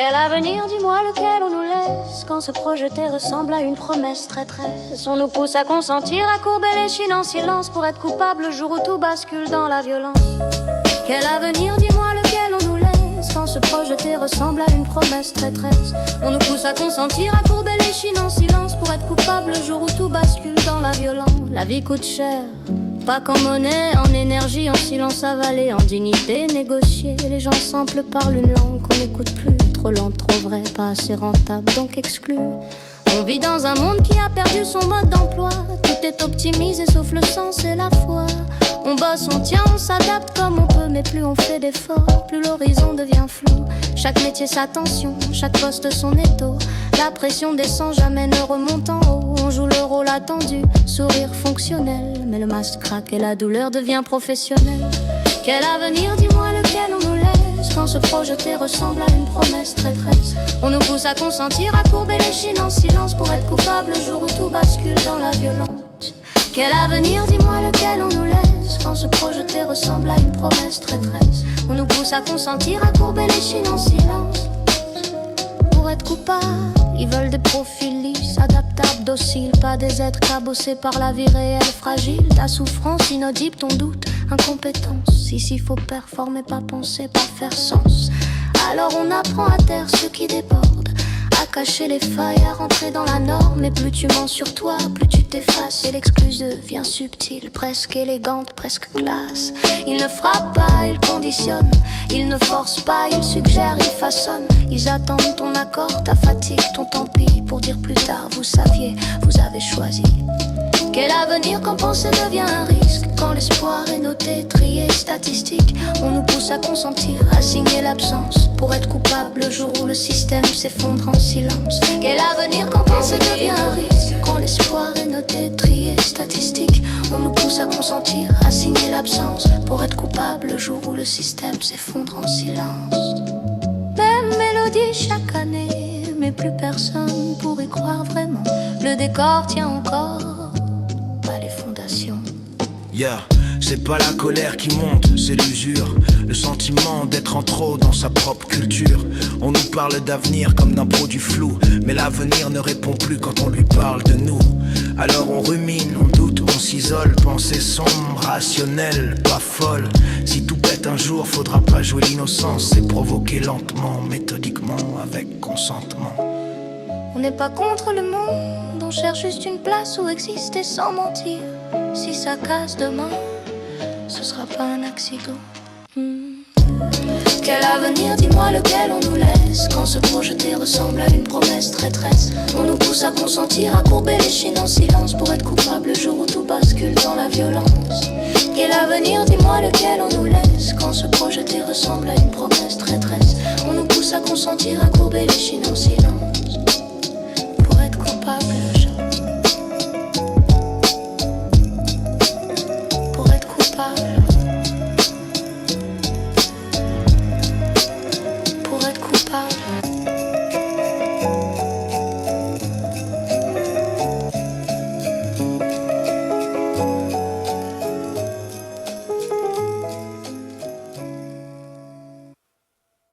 Quel avenir, dis-moi, lequel on nous laisse, quand se projeter ressemble à une promesse traîtresse. On nous pousse à consentir, à courber les chines en silence pour être coupable le jour où tout bascule dans la violence. Quel avenir, dis-moi, lequel on nous laisse, quand se projeter ressemble à une promesse traîtresse. On nous pousse à consentir, à courber les chines en silence pour être coupable le jour où tout bascule dans la violence. La vie coûte cher, pas qu'en monnaie, en énergie, en silence avalé, en dignité négociée. Les gens simples parlent une langue qu'on n'écoute plus, trop lente, trop vraie, pas assez rentable, donc exclue. On vit dans un monde qui a perdu son mode d'emploi. Tout est optimisé sauf le sens et la foi. On bosse, on tient, on s'adapte comme on peut, mais plus on fait d'efforts, plus l'horizon devient flou. Chaque métier sa tension, chaque poste son étau. La pression descend, jamais ne remonte en haut. On joue le rôle attendu, sourire fonctionnel, mais le masque craque et la douleur devient professionnelle. Quel avenir, dis-moi, lequel on nous laisse, quand se projeter ressemble à une promesse traîtresse. On nous pousse à consentir, à courber les chines en silence pour être coupable le jour où tout bascule dans la violence. Quel avenir, dis-moi, lequel on nous laisse, quand se projeter ressemble à une promesse traîtresse. On nous pousse à consentir, à courber les chines en silence pour être coupable. Ils veulent des profils lisses, adaptables, dociles, pas des êtres cabossés par la vie réelle, fragile. Ta souffrance inaudible, ton doute, incompétence. Ici faut performer, pas penser, pas faire sens. Alors on apprend à taire ceux qui débordent, à cacher les failles, à rentrer dans la norme. Et plus tu mens sur toi, plus tu t'effaces, et l'excuse devient subtile, presque élégante, presque classe. Ils ne frappent pas, ils conditionnent, ils ne forcent pas, ils suggèrent, ils façonnent. Ils attendent ton accord, ta fatigue, ton tant pis, pour dire plus tard, vous saviez, vous avez choisi. Quel avenir quand penser devient un risque, quand l'espoir est noté, trié, statistique. On nous pousse à consentir, à signer l'absence pour être coupable le jour où le système s'effondre en silence. Quel avenir quand penser devient un risque, quand l'espoir est noté, trié, statistique. On nous pousse à consentir, à signer l'absence pour être coupable le jour où le système s'effondre en silence. Même mélodie chaque année, mais plus personne pour y croire vraiment. Le décor tient encore, pas les fondations. Yeah, c'est pas la colère qui monte, c'est l'usure. Le sentiment d'être en trop dans sa propre culture. On nous parle d'avenir comme d'un produit flou, mais l'avenir ne répond plus quand on lui parle de nous. Alors on rumine, on doute, on s'isole. Pensée sombre, rationnelle, pas folle. Si tout pète un jour, faudra pas jouer l'innocence. C'est provoquer lentement, méthodiquement, avec consentement. On n'est pas contre le monde, on cherche juste une place où exister sans mentir. Si ça casse demain, ce sera pas un accident. Quel avenir, dis-moi, lequel on nous laisse, quand se projeter ressemble à une promesse traîtresse. On nous pousse à consentir, à courber les chines en silence pour être coupable le jour où tout bascule dans la violence. Quel avenir, dis-moi, lequel on nous laisse, quand se projeter ressemble à une promesse traîtresse. On nous pousse à consentir, à courber les chines en silence